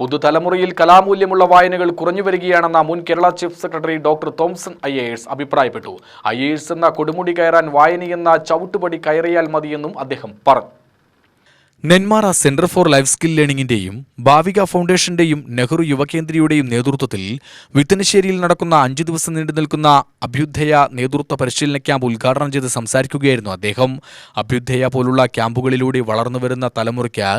പുതുതലമുറയിൽ കലാമൂല്യമുള്ള വായനകൾ കുറഞ്ഞുവരികയാണെന്ന മുൻ Kerala chief secretary doctor Thomson IAS അഭിപ്രായപ്പെട്ടു. IAS എന്ന കൊടുമുടി കയറാൻ വായനയെന്ന ചവിട്ടുപടി കയറിയാൽ മതിയെന്നും അദ്ദേഹം പറഞ്ഞു. Nenmara centre for life skill ലേണിംഗിന്റെയും ഭാവിക ഫൗണ്ടേഷന്റെയും നെഹ്റു യുവകേന്ദ്രയുടെയും നേതൃത്വത്തിൽ വിത്തനശ്ശേരിയിൽ നടക്കുന്ന 5 ദിവസം നീണ്ടുനിൽക്കുന്ന അഭ്യുദയ നേതൃത്വ പരിശീലന ക്യാമ്പ് ഉദ്ഘാടനം ചെയ്ത് സംസാരിക്കുകയായിരുന്നു അദ്ദേഹം. അഭ്യുദയ പോലുള്ള ക്യാമ്പുകളിലൂടെ വളർന്നുവരുന്ന തലമുറയ്ക്ക്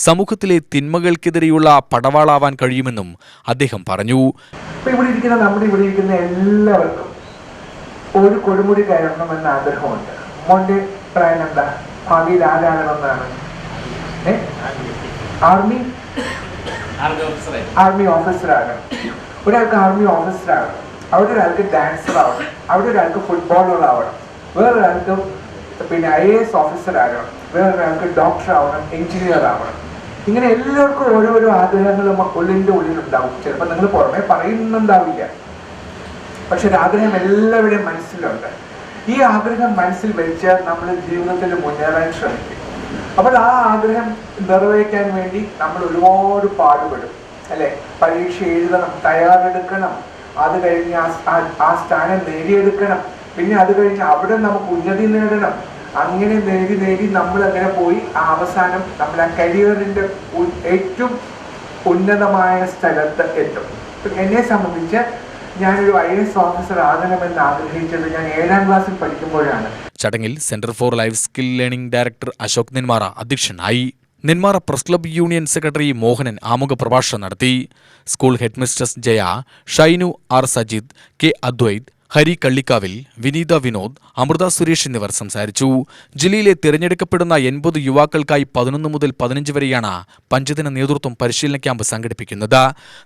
സമൂഹത്തിലെ തിന്മകൾക്കെതിരെയുള്ള പടവാളാവാൻ കഴിയുമെന്നും അദ്ദേഹം പറഞ്ഞു. ഇവിടെ ഇരിക്കുന്ന എല്ലാവർക്കും ഒരു കൊടുമുടി കയറണമെന്ന ആഗ്രഹമുണ്ട്. മോന്റെ പ്രായം എന്താ? ഭാവിയിൽ ആരാകണമെന്നാണ്? ആർമി ഓഫീസർ ആകണം. ഒരാൾക്ക് ആർമി ഓഫീസർ ആകണം, അവിടെ ഒരാൾക്ക് ഡാൻസർ ആവണം, അവിടെ ഒരാൾക്ക് ഫുട്ബോളർ ആവണം, വേറൊരാൾക്ക് IAS ഓഫീസർ ആകണം, വേറൊരാൾക്ക് ഡോക്ടർ ആവണം, എഞ്ചിനീയർ ആവണം. ഇങ്ങനെ എല്ലാവർക്കും ഓരോരോ ആഗ്രഹങ്ങളും ഉള്ളിൻ്റെ ഉള്ളിലുണ്ടാവും. ചിലപ്പോൾ നിങ്ങൾ പുറമെ പറയുന്നുണ്ടാവില്ല, പക്ഷെ ഒരാഗ്രഹം എല്ലാവരുടെയും മനസ്സിലുണ്ട്. ഈ ആഗ്രഹം മനസ്സിൽ വെച്ച് നമ്മൾ ജീവിതത്തിൽ മുന്നേറാൻ ശ്രമിക്കും. അപ്പോൾ ആ ആഗ്രഹം നിറവേറ്റാൻ വേണ്ടി നമ്മൾ ഒരുപാട് പാടുപെടും, അല്ലെ? പരീക്ഷ എഴുതണം, തയ്യാറെടുക്കണം, അത് കഴിഞ്ഞ് ആ സ്ഥാനം നേടിയെടുക്കണം, പിന്നെ അത് കഴിഞ്ഞ് അവിടെ നമുക്ക് ഉന്നതി നേടണം. അങ്ങനെ നേടി നമ്മൾ അങ്ങനെ പോയി അവസാനം നമ്മൾ ആ കരിയറിന്റെ ഏറ്റവും ഉന്നതമായ സ്ഥലത്ത് എത്തും. എന്നെ സംബന്ധിച്ച് ഞാനൊരു IAS ഓഫീസർ ആകണമെന്ന് ആഗ്രഹിച്ചത് ഞാൻ 7ാം ക്ലാസ്സിൽ പഠിക്കുമ്പോഴാണ്. ചടങ്ങിൽ centre for life skill learning director Ashok Nenmara അധ്യക്ഷനായി. Nenmara press club union secretary Mohanan ആമുഖ പ്രഭാഷണം നടത്തി. School headmistress Jaya, Shainu R Sajith, K Advaith, Hari കള്ളിക്കാവിൽ, വിനീത വിനോദ്, അമൃത സുരേഷ് എന്നിവർ സംസാരിച്ചു. ജില്ലയിലെ തിരഞ്ഞെടുക്കപ്പെടുന്ന 80 യുവാക്കൾക്കായി 11 മുതൽ 15 വരെയാണ് പഞ്ചദിന നേതൃത്വം പരിശീലന ക്യാമ്പ് സംഘടിപ്പിക്കുന്നത്.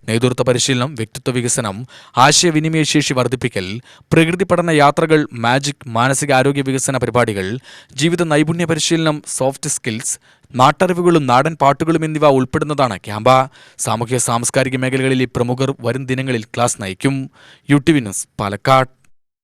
നേതൃത്വ പരിശീലനം, വ്യക്തിത്വ വികസനം, ആശയവിനിമയ ശേഷി വർദ്ധിപ്പിക്കൽ, പ്രകൃതി പഠന യാത്രകൾ, മാജിക്, മാനസികാരോഗ്യ വികസന പരിപാടികൾ, ജീവിത നൈപുണ്യ പരിശീലനം, സോഫ്റ്റ് സ്കിൽസ്, നാട്ടറിവുകളും നാടൻ പാട്ടുകളും എന്നിവ ഉൾപ്പെടുന്നതാണ് ക്യാമ്പ്. സാമൂഹ്യ സാംസ്കാരിക മേഖലകളിലെ പ്രമുഖർ വരും ദിനങ്ങളിൽ ക്ലാസ് നയിക്കും. UTV news, Palakkad.